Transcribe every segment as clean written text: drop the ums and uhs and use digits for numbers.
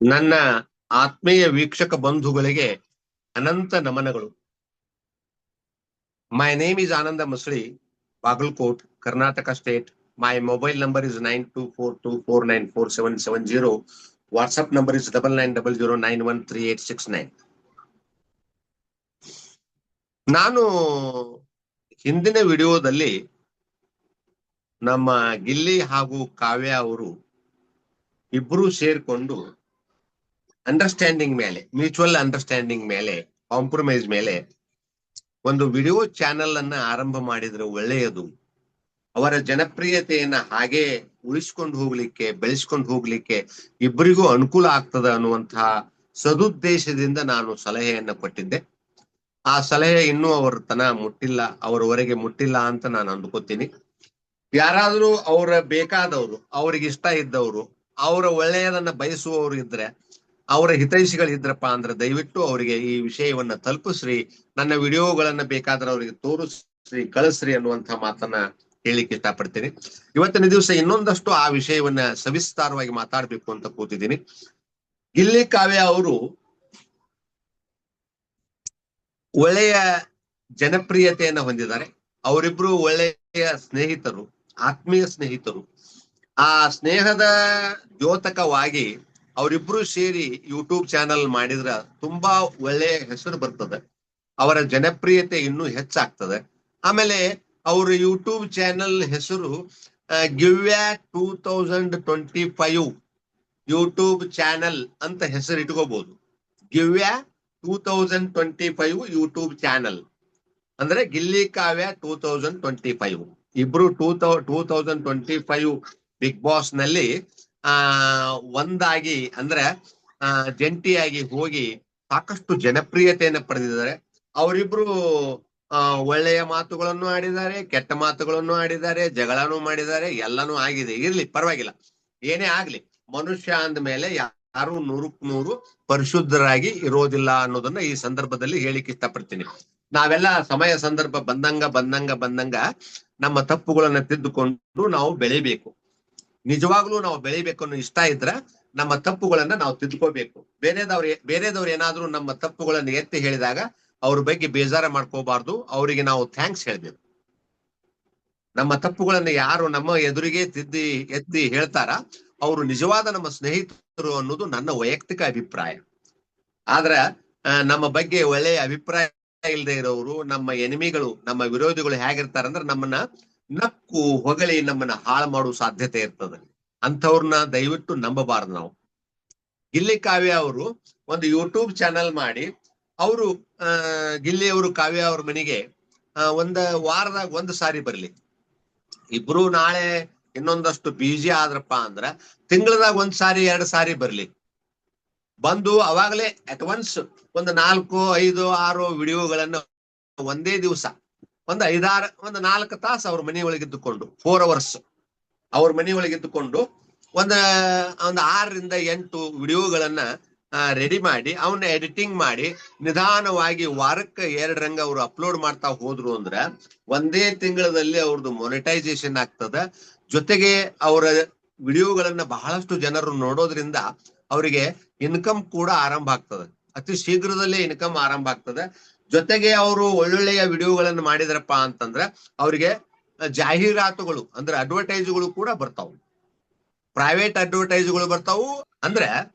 ನನ್ನ ಆತ್ಮೀಯ ವೀಕ್ಷಕ ಬಂಧುಗಳಿಗೆ ಅನಂತ ನಮನಗಳು. My name is Ananda Masri, Bagalkot, Karnataka State. My mobile number is 9242494770. WhatsApp number is 9900913869. ನಾನು ಹಿಂದಿನ ವಿಡಿಯೋದಲ್ಲಿ ನಮ್ಮ ಗಿಲ್ಲಿ ಹಾಗೂ ಕಾವ್ಯ ಅವರು ಇಬ್ರು ಸೇರ್ಕೊಂಡು ಅಂಡರ್ಸ್ಟ್ಯಾಂಡಿಂಗ್ ಮೇಲೆ, ಮ್ಯೂಚುವಲ್ ಅಂಡರ್ಸ್ಟ್ಯಾಂಡಿಂಗ್ ಮೇಲೆ, ಕಾಂಪ್ರಮೈಸ್ ಮೇಲೆ ಒಂದು ವಿಡಿಯೋ ಚಾನೆಲ್ ಅನ್ನ ಆರಂಭ ಮಾಡಿದ್ರೆ ಒಳ್ಳೆಯದು, ಅವರ ಜನಪ್ರಿಯತೆಯನ್ನ ಹಾಗೆ ಉಳಿಸ್ಕೊಂಡು ಹೋಗ್ಲಿಕ್ಕೆ, ಬೆಳೆಸ್ಕೊಂಡು ಹೋಗ್ಲಿಕ್ಕೆ ಇಬ್ಬರಿಗೂ ಅನುಕೂಲ ಆಗ್ತದ ಅನ್ನುವಂತಹ ಸದುದ್ದೇಶದಿಂದ ನಾನು ಸಲಹೆಯನ್ನ ಕೊಟ್ಟಿದ್ದೆ. ಆ ಸಲಹೆ ಇನ್ನೂ ಅವರ ತನ ಮುಟ್ಟಿಲ್ಲ, ಅವರವರೆಗೆ ಮುಟ್ಟಿಲ್ಲ ಅಂತ ನಾನು ಅಂದ್ಕೋತೀನಿ. ಯಾರಾದ್ರೂ ಅವರ ಬೇಕಾದವರು, ಅವ್ರಿಗೆ ಇಷ್ಟ ಇದ್ದವರು, ಅವರ ಒಳ್ಳೆಯದನ್ನ ಬಯಸುವವರು ಇದ್ರೆ, ಅವರ ಹಿತೈಷಿಗಳಿದ್ರಪ್ಪ ಅಂದ್ರೆ ದಯವಿಟ್ಟು ಅವರಿಗೆ ಈ ವಿಷಯವನ್ನ ತಲುಪಿಸ್ರಿ, ನನ್ನ ವಿಡಿಯೋಗಳನ್ನ ಬೇಕಾದ್ರೆ ಅವರಿಗೆ ತೋರಿಸ್ರಿ, ಕಳಿಸ್ರಿ ಅನ್ನುವಂಥ ಮಾತನ್ನ ಹೇಳಿಕ್ಕೆ ಇಷ್ಟಪಡ್ತೀನಿ. ಇವತ್ತಿನ ದಿವಸ ಇನ್ನೊಂದಷ್ಟು ಆ ವಿಷಯವನ್ನ ಸವಿಸ್ತಾರವಾಗಿ ಮಾತಾಡ್ಬೇಕು ಅಂತ ಕೂತಿದ್ದೀನಿ. ಗಿಲ್ಲಿ ಕಾವ್ಯ ಅವರು ಒಳ್ಳೆಯ ಜನಪ್ರಿಯತೆಯನ್ನ ಹೊಂದಿದ್ದಾರೆ. ಅವರಿಬ್ರು ಒಳ್ಳೆಯ ಸ್ನೇಹಿತರು, ಆತ್ಮೀಯ ಸ್ನೇಹಿತರು. ಆ ಸ್ನೇಹದ ದ್ಯೋತಕವಾಗಿ ಅವರಿಬ್ರು ಸೇರಿ ಯೂಟ್ಯೂಬ್ ಚಾನಲ್ ಮಾಡಿದ್ರ ತುಂಬಾ ಒಳ್ಳೆಯ ಹೆಸರು ಬರ್ತದೆ, ಅವರ ಜನಪ್ರಿಯತೆ ಇನ್ನೂ ಹೆಚ್ಚಾಗ್ತದೆ. ಆಮೇಲೆ ಅವ್ರ ಯೂಟ್ಯೂಬ್ ಚಾನಲ್ ಹೆಸರು ಗಿವ್ಯ 2025 ಯೂಟ್ಯೂಬ್ ಚಾನಲ್ ಅಂತ ಹೆಸರು ಇಟ್ಕೋಬಹುದು. ಗಿವ್ಯ 2025 ಯೂಟ್ಯೂಬ್ ಚಾನಲ್ ಅಂದ್ರೆ ಗಿಲ್ಲಿ ಕಾವ್ಯ 2025. ಇಬ್ರು 2025 ಬಿಗ್ ಬಾಸ್ ನಲ್ಲಿ ಒಂದಾಗಿ ಅಂದ್ರೆ ಜಂಟಿಯಾಗಿ ಹೋಗಿ ಸಾಕಷ್ಟು ಜನಪ್ರಿಯತೆಯನ್ನು ಪಡೆದಿದ್ದಾರೆ. ಅವರಿಬ್ರು ಒಳ್ಳೆಯ ಮಾತುಗಳನ್ನು ಆಡಿದ್ದಾರೆ, ಕೆಟ್ಟ ಮಾತುಗಳನ್ನು ಆಡಿದ್ದಾರೆ, ಜಗಳನೂ ಮಾಡಿದ್ದಾರೆ, ಎಲ್ಲಾನು ಆಗಿದೆ. ಇರ್ಲಿ, ಪರವಾಗಿಲ್ಲ, ಏನೇ ಆಗ್ಲಿ, ಮನುಷ್ಯ ಅಂದ ಮೇಲೆ ಯಾರು 100% ಪರಿಶುದ್ಧರಾಗಿ ಇರೋದಿಲ್ಲ ಅನ್ನೋದನ್ನ ಈ ಸಂದರ್ಭದಲ್ಲಿ ಹೇಳಿಕ್ಕೆ ಇಷ್ಟಪಡ್ತೀನಿ. ನಾವೆಲ್ಲ ಸಮಯ ಸಂದರ್ಭ ಬಂದಂಗ ನಮ್ಮ ತಪ್ಪುಗಳನ್ನ ತಿದ್ದುಕೊಂಡು ನಾವು ಬೆಳಿಬೇಕು. ನಿಜವಾಗ್ಲೂ ನಾವು ಬೆಳಿಬೇಕು ಅನ್ನೋ ಇಷ್ಟ ಇದ್ರೆ ನಮ್ಮ ತಪ್ಪುಗಳನ್ನ ನಾವು ತಿದ್ದುಕೋಬೇಕು. ಬೇರೆದವ್ರು ಏನಾದ್ರೂ ನಮ್ಮ ತಪ್ಪುಗಳನ್ನ ಎತ್ತಿ ಹೇಳಿದಾಗ ಅವ್ರ ಬಗ್ಗೆ ಬೇಜಾರ ಮಾಡ್ಕೋಬಾರ್ದು, ಅವರಿಗೆ ನಾವು ಥ್ಯಾಂಕ್ಸ್ ಹೇಳ್ಬೇಕು. ನಮ್ಮ ತಪ್ಪುಗಳನ್ನ ಯಾರು ನಮ್ಮ ಎದುರಿಗೆ ಎತ್ತಿ ಹೇಳ್ತಾರ ಅವರು ನಿಜವಾದ ನಮ್ಮ ಸ್ನೇಹಿತರು ಅನ್ನೋದು ನನ್ನ ವೈಯಕ್ತಿಕ ಅಭಿಪ್ರಾಯ. ಆದ್ರ ನಮ್ಮ ಬಗ್ಗೆ ಒಳ್ಳೆಯ ಅಭಿಪ್ರಾಯ ಇಲ್ಲದೆ ಇರೋರು, ನಮ್ಮ ಎನಿಮಿಗಳು, ನಮ್ಮ ವಿರೋಧಿಗಳು ಹೇಗಿರ್ತಾರಂದ್ರೆ ನಮ್ಮನ್ನ ನಕ್ಕು ಹೊಗಳಿ ನಮ್ಮನ್ನ ಹಾಳು ಮಾಡುವ ಸಾಧ್ಯತೆ ಇರ್ತದೆ. ಅಂಥವ್ರನ್ನ ದಯವಿಟ್ಟು ನಂಬಬಾರ್ದು ನಾವು. ಗಿಲ್ಲಿ ಕಾವ್ಯ ಅವರು ಒಂದು ಯೂಟ್ಯೂಬ್ ಚಾನಲ್ ಮಾಡಿ ಅವರು ಗಿಲ್ಲಿ ಅವರು ಕಾವ್ಯ ಅವ್ರ ಮನೆಗೆ ವಾರದಾಗ 1 ಸಾರಿ ಬರ್ಲಿ. ಇಬ್ರು ನಾಳೆ ಇನ್ನೊಂದಷ್ಟು ಬಿಜಿ ಆದ್ರಪ್ಪ ಅಂದ್ರ ತಿಂಗಳದಾಗ 1 ಸಾರಿ 2 ಸಾರಿ ಬರ್ಲಿ. ಬಂದು ಅವಾಗಲೇ ಅಟ್ ಒನ್ಸ್ 4, 5, 6 ವಿಡಿಯೋಗಳನ್ನ ಒಂದೇ ದಿವಸ 4 ತಾಸು ಅವ್ರ ಮನೆಯೊಳಗಿದ್ದುಕೊಂಡು 4 hours ಅವ್ರ ಮನೆಯೊಳಗಿದ್ದುಕೊಂಡು ಒಂದು 6 ರಿಂದ 8 ವಿಡಿಯೋಗಳನ್ನ ರೆಡಿ ಮಾಡಿ ಅವನ್ನ ಎಡಿಟಿಂಗ್ ಮಾಡಿ ನಿಧಾನವಾಗಿ ವಾರಕ್ಕೆ 2 ರಂಗ ಅವ್ರು ಅಪ್ಲೋಡ್ ಮಾಡ್ತಾ ಹೋದ್ರು ಅಂದ್ರ ಒಂದೇ ತಿಂಗಳಲ್ಲಿ ಅವ್ರದ್ದು ಮೊನಿಟೈಸೇಷನ್ ಆಗ್ತದ. ಜೊತೆಗೆ ಅವರ ವಿಡಿಯೋಗಳನ್ನ ಬಹಳಷ್ಟು ಜನರು ನೋಡೋದ್ರಿಂದ ಅವರಿಗೆ ಇನ್ಕಮ್ ಕೂಡ ಆರಂಭ ಆಗ್ತದೆ. ಅತಿ ಶೀಘ್ರದಲ್ಲೇ ಇನ್ಕಮ್ ಆರಂಭ ಆಗ್ತದೆ. ಜೊತೆಗೆ ಅವರು ಒಳ್ಳೊಳ್ಳೆಯ ವಿಡಿಯೋಗಳನ್ನ ಮಾಡಿದ್ರಪ್ಪ ಅಂತಂದ್ರೆ ಅವರಿಗೆ ಜಾಹೀರಾತುಗಳು ಅಂದ್ರೆ ಅಡ್ವರ್ಟೈಸ್ಗಳು ಕೂಡ ಬರ್ತಾವು, ಪ್ರೈವೇಟ್ ಅಡ್ವರ್ಟೈಸ್ಗಳು ಬರ್ತಾವು. ಅಂದ್ರೆ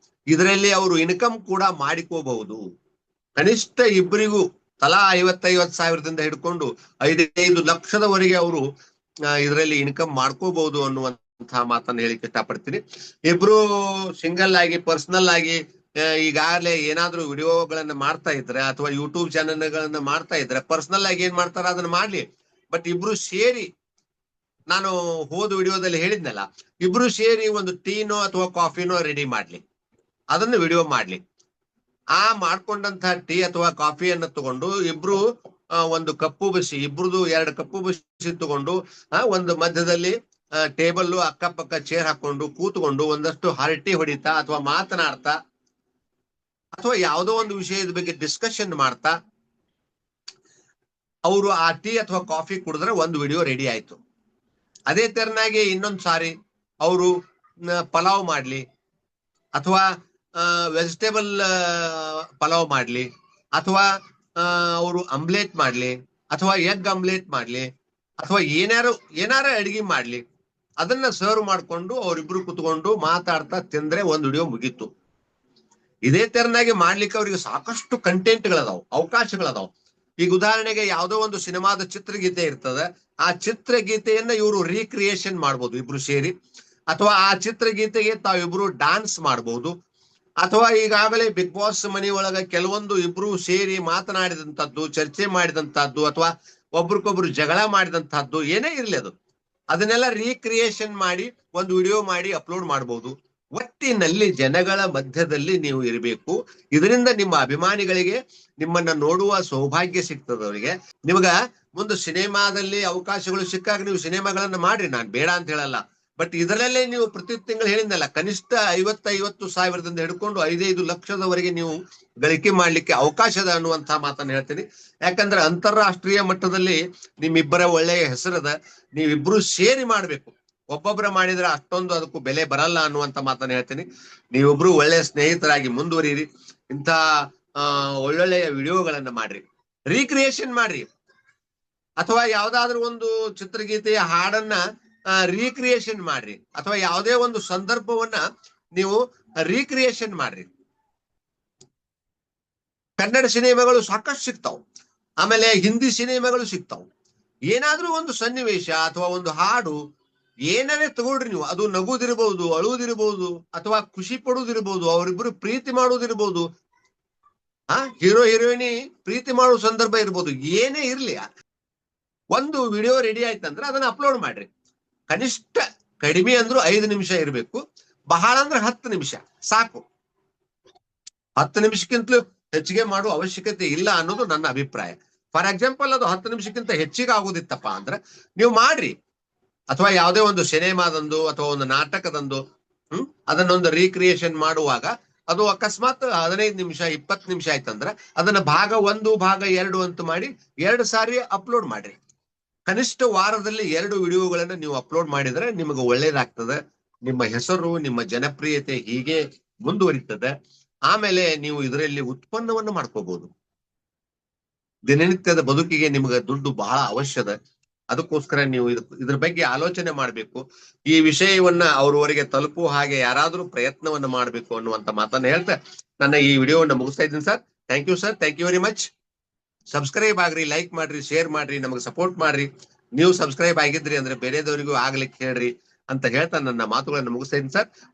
ಇದರಲ್ಲಿ ಅವರು ಇನ್ಕಮ್ ಕೂಡ ಮಾಡಿಕೋಬಹುದು. ಕನಿಷ್ಠ ಇಬ್ಬರಿಗೂ ತಲಾ 50,000 ಸಾವಿರದಿಂದ ಹಿಡ್ಕೊಂಡು 5 ಲಕ್ಷದವರೆಗೆ ಅವರು ಇದರಲ್ಲಿ ಇನ್ಕಮ್ ಮಾಡ್ಕೋಬಹುದು ಅನ್ನುವಂತಹ ಮಾತನ್ನ ಹೇಳಿಕ್ಕೆ ಇಷ್ಟಪಡ್ತೀನಿ. ಇಬ್ರು ಸಿಂಗಲ್ ಆಗಿ, ಪರ್ಸನಲ್ ಆಗಿ ಈಗಾಗಲೇ ಏನಾದ್ರೂ ವಿಡಿಯೋಗಳನ್ನ ಮಾಡ್ತಾ ಇದ್ರೆ ಅಥವಾ ಯೂಟ್ಯೂಬ್ ಚಾನೆಲ್ಗಳನ್ನ ಮಾಡ್ತಾ ಇದ್ರೆ ಪರ್ಸನಲ್ ಆಗಿ ಏನ್ ಮಾಡ್ತಾರ ಅದನ್ನ ಮಾಡ್ಲಿ. ಬಟ್ ಇಬ್ರು ಸೇರಿ, ನಾನು ಹೋದ ವಿಡಿಯೋದಲ್ಲಿ ಹೇಳಿದ್ನಲ್ಲ, ಇಬ್ರು ಸೇರಿ ಒಂದು ಟೀನೋ ಅಥವಾ ಕಾಫಿನೋ ರೆಡಿ ಮಾಡ್ಲಿ, ಅದನ್ನ ವಿಡಿಯೋ ಮಾಡ್ಲಿ. ಆ ಮಾಡ್ಕೊಂಡಂತಹ ಟೀ ಅಥವಾ ಕಾಫಿಯನ್ನ ತಗೊಂಡು ಇಬ್ರು ಒಂದು ಕಪ್ಪು ಬಸಿ, ಇಬ್ರದು 2 ಕಪ್ಪು ಬಸಿ ತಗೊಂಡು ಒಂದು ಮಧ್ಯದಲ್ಲಿ ಟೇಬಲ್ ಅಕ್ಕಪಕ್ಕ ಚೇರ್ ಹಾಕೊಂಡು ಕೂತ್ಕೊಂಡು ಒಂದಷ್ಟು ಹರಟಿ ಹೊಡಿತಾ ಅಥವಾ ಮಾತನಾಡ್ತಾ ಅಥವಾ ಯಾವುದೋ ಒಂದು ವಿಷಯದ ಬಗ್ಗೆ ಡಿಸ್ಕಷನ್ ಮಾಡ್ತಾ ಅವರು ಆ ಟೀ ಅಥವಾ ಕಾಫಿ ಕುಡಿದ್ರೆ ಒಂದು ವಿಡಿಯೋ ರೆಡಿ ಆಯ್ತು. ಅದೇ ತೆರನಾಗಿ ಇನ್ನೊಂದು ಸಾರಿ ಅವರು ಪಲಾವ್ ಮಾಡ್ಲಿ ಅಥವಾ ವೆಜಿಟೇಬಲ್ ಪಲಾವ್ ಮಾಡ್ಲಿ, ಅಥವಾ ಅವರು ಆಮ್ಲೆಟ್ ಮಾಡ್ಲಿ, ಅಥವಾ ಎಗ್ ಆಮ್ಲೆಟ್ ಮಾಡ್ಲಿ, ಅಥವಾ ಏನಾರ ಅಡಿಗೆ ಮಾಡ್ಲಿ, ಅದನ್ನ ಸರ್ವ್ ಮಾಡ್ಕೊಂಡು ಅವರಿಬ್ರು ಕುತ್ಕೊಂಡು ಮಾತಾಡ್ತಾ ತಿಂದ್ರೆ ಒಂದು ವಿಡಿಯೋ ಮುಗೀತು. ಇದೇ ತೆರನಾಗಿ ಮಾಡ್ಲಿಕ್ಕೆ ಅವರಿಗೆ ಸಾಕಷ್ಟು ಕಂಟೆಂಟ್ಗಳದಾವ್, ಅವಕಾಶಗಳದಾವ್. ಈಗ ಉದಾಹರಣೆಗೆ ಯಾವುದೋ ಒಂದು ಸಿನಿಮಾದ ಚಿತ್ರಗೀತೆ ಇರ್ತದೆ, ಆ ಚಿತ್ರಗೀತೆಯನ್ನ ಇವರು ರೀಕ್ರಿಯೇಷನ್ ಮಾಡ್ಬೋದು ಇಬ್ರು ಸೇರಿ, ಅಥವಾ ಆ ಚಿತ್ರಗೀತೆಗೆ ತಾವಿಬ್ರು ಡಾನ್ಸ್ ಮಾಡ್ಬೋದು, ಅಥವಾ ಈಗಾಗಲೇ ಬಿಗ್ ಬಾಸ್ ಮನಿ ಒಳಗ ಕೆಲವೊಂದು ಇಬ್ರು ಸೇರಿ ಮಾತನಾಡಿದಂತದ್ದು, ಚರ್ಚೆ ಮಾಡಿದಂತಹದ್ದು, ಅಥವಾ ಒಬ್ರಿಗೊಬ್ರು ಜಗಳ ಮಾಡಿದಂತಹದ್ದು ಏನೇ ಇರ್ಲಿ ಅದನ್ನೆಲ್ಲ ರೀಕ್ರಿಯೇಷನ್ ಮಾಡಿ ಒಂದು ವಿಡಿಯೋ ಮಾಡಿ ಅಪ್ಲೋಡ್ ಮಾಡ್ಬೋದು. ಒಟ್ಟಿನಲ್ಲಿ ಜನಗಳ ಮಧ್ಯದಲ್ಲಿ ನೀವು ಇರಬೇಕು. ಇದರಿಂದ ನಿಮ್ಮ ಅಭಿಮಾನಿಗಳಿಗೆ ನಿಮ್ಮನ್ನ ನೋಡುವ ಸೌಭಾಗ್ಯ ಸಿಗ್ತದ. ಅವರಿಗೆ ನಿಮಗ ಮುಂದೆ ಸಿನಿಮಾದಲ್ಲಿ ಅವಕಾಶಗಳು ಸಿಕ್ಕಾಗ ನೀವು ಸಿನಿಮಾಗಳನ್ನ ಮಾಡ್ರಿ, ನಾನ್ ಬೇಡ ಅಂತ ಹೇಳಲ್ಲ. ಬಟ್ ಇದರಲ್ಲೇ ನೀವು ಪ್ರತಿ ತಿಂಗಳು ಹೇಳಿದ್ನಲ್ಲ, ಕನಿಷ್ಠ 50 ಸಾವಿರದಿಂದ ಹಿಡ್ಕೊಂಡು 5 ಲಕ್ಷದವರೆಗೆ ನೀವು ಗಳಿಕೆ ಮಾಡ್ಲಿಕ್ಕೆ ಅವಕಾಶದ ಅನ್ನುವಂತ ಮಾತನ್ನ ಹೇಳ್ತೀನಿ. ಯಾಕಂದ್ರೆ ಅಂತಾರಾಷ್ಟ್ರೀಯ ಮಟ್ಟದಲ್ಲಿ ನಿಮ್ಮಿಬ್ಬರ ಒಳ್ಳೆಯ ಹೆಸರದ, ನೀವಿಬ್ರು ಸೇರಿ ಮಾಡ್ಬೇಕು. ಒಬ್ಬೊಬ್ಬರ ಮಾಡಿದ್ರೆ ಅಷ್ಟೊಂದು ಅದಕ್ಕೂ ಬೆಲೆ ಬರಲ್ಲ ಅನ್ನುವಂತ ಮಾತನ್ನ ಹೇಳ್ತೀನಿ. ನೀವಿಬ್ರು ಒಳ್ಳೆಯ ಸ್ನೇಹಿತರಾಗಿ ಮುಂದುವರಿಯಿರಿ. ಇಂಥ ಒಳ್ಳೊಳ್ಳೆಯ ವಿಡಿಯೋಗಳನ್ನ ಮಾಡ್ರಿ, ರೀಕ್ರಿಯೇಷನ್ ಮಾಡ್ರಿ, ಅಥವಾ ಯಾವ್ದಾದ್ರು ಒಂದು ಚಿತ್ರಗೀತೆಯ ಹಾಡನ್ನ ರೀಕ್ರಿಯೇಷನ್ ಮಾಡ್ರಿ, ಅಥವಾ ಯಾವುದೇ ಒಂದು ಸಂದರ್ಭವನ್ನ ನೀವು ರೀಕ್ರಿಯೇಷನ್ ಮಾಡ್ರಿ. ಕನ್ನಡ ಸಿನಿಮಾಗಳು ಸಾಕಷ್ಟು ಸಿಗ್ತಾವ್, ಆಮೇಲೆ ಹಿಂದಿ ಸಿನಿಮಾಗಳು ಸಿಗ್ತಾವ್. ಏನಾದ್ರೂ ಒಂದು ಸನ್ನಿವೇಶ ಅಥವಾ ಒಂದು ಹಾಡು ಏನಾರೇ ತಗೊಳ್ರಿ ನೀವು, ಅದು ನಗುದಿರ್ಬಹುದು, ಅಳುವುದಿರ್ಬಹುದು, ಅಥವಾ ಖುಷಿ ಪಡುವುದಿರ್ಬಹುದು, ಅವರಿಬ್ರು ಪ್ರೀತಿ ಮಾಡುವುದಿರ್ಬಹುದು, ಹೀರೋ ಹೀರೋಯಿನಿ ಪ್ರೀತಿ ಮಾಡುವ ಸಂದರ್ಭ ಇರ್ಬೋದು, ಏನೇ ಇರ್ಲಿ, ಒಂದು ವಿಡಿಯೋ ರೆಡಿ ಆಯ್ತಂದ್ರೆ ಅದನ್ನ ಅಪ್ಲೋಡ್ ಮಾಡ್ರಿ. ಕನಿಷ್ಠ ಕಡಿಮೆ ಅಂದ್ರೂ 5 ನಿಮಿಷ ಇರಬೇಕು, ಬಹಳ ಅಂದ್ರೆ 10 ನಿಮಿಷ ಸಾಕು. 10 ನಿಮಿಷಕ್ಕಿಂತಲೂ ಹೆಚ್ಚಿಗೆ ಮಾಡುವ ಅವಶ್ಯಕತೆ ಇಲ್ಲ ಅನ್ನೋದು ನನ್ನ ಅಭಿಪ್ರಾಯ. ಫಾರ್ ಎಕ್ಸಾಂಪಲ್, ಅದು 10 ನಿಮಿಷಕ್ಕಿಂತ ಹೆಚ್ಚಿಗೆ ಆಗೋದಿತ್ತಪ್ಪ ಅಂದ್ರೆ ನೀವು ಮಾಡ್ರಿ. ಅಥವಾ ಯಾವುದೇ ಒಂದು ಸಿನಿಮಾದಂದು ಅಥವಾ ಒಂದು ನಾಟಕದಂದು ಅದನ್ನೊಂದು ರೀಕ್ರಿಯೇಷನ್ ಮಾಡುವಾಗ ಅದು ಅಕಸ್ಮಾತ್ 15 ನಿಮಿಷ 20 ನಿಮಿಷ ಆಯ್ತಂದ್ರೆ ಅದನ್ನ ಭಾಗ 1 ಭಾಗ 2 ಅಂತ ಮಾಡಿ 2 ಸಾರಿ ಅಪ್ಲೋಡ್ ಮಾಡ್ರಿ. ಕನಿಷ್ಠ ವಾರದಲ್ಲಿ 2 ವಿಡಿಯೋಗಳನ್ನ ನೀವು ಅಪ್ಲೋಡ್ ಮಾಡಿದ್ರೆ ನಿಮಗೆ ಒಳ್ಳೇದಾಗ್ತದೆ. ನಿಮ್ಮ ಹೆಸರು, ನಿಮ್ಮ ಜನಪ್ರಿಯತೆ ಹೀಗೆ ಮುಂದುವರಿತದೆ. ಆಮೇಲೆ ನೀವು ಇದರಲ್ಲಿ ಉತ್ಪನ್ನವನ್ನು ಮಾಡ್ಕೋಬಹುದು. ದಿನನಿತ್ಯದ ಬದುಕಿಗೆ ನಿಮಗೆ ದುಡ್ಡು ಬಹಳ ಅವಶ್ಯದ. ಅದಕ್ಕೋಸ್ಕರ ನೀವು ಇದ್ರ ಬಗ್ಗೆ ಆಲೋಚನೆ ಮಾಡ್ಬೇಕು. ಈ ವಿಷಯವನ್ನ ಅವರವರೆಗೆ ತಲುಪುವ ಹಾಗೆ ಯಾರಾದ್ರೂ ಪ್ರಯತ್ನವನ್ನ ಮಾಡ್ಬೇಕು ಅನ್ನುವಂತ ಮಾತನ್ನ ಹೇಳ್ತಾ ನನ್ನ ಈ ವಿಡಿಯೋವನ್ನ ಮುಗಿಸ್ತಾ ಇದ್ದೀನಿ sir. Thank you sir, thank you very much. Subscribe ಆಗ್ರಿ, ಲೈಕ್ ಮಾಡ್ರಿ, ಶೇರ್ ಮಾಡ್ರಿ, ನಮಗೆ ಸಪೋರ್ಟ್ ಮಾಡ್ರಿ. ನೀವು ಸಬ್ಸ್ಕ್ರೈಬ್ ಆಗಿದ್ರಿ ಅಂದ್ರೆ ಬೇರೆದವರಿಗೂ ಆಗ್ಲಿಕ್ಕೆ ಹೇಳ್ರಿ ಅಂತ ಹೇಳ್ತಾ ನನ್ನ ಮಾತುಗಳನ್ನು ಮುಗಿಸ್ತಾ ಇದ್ದೀನಿ ಸರ್.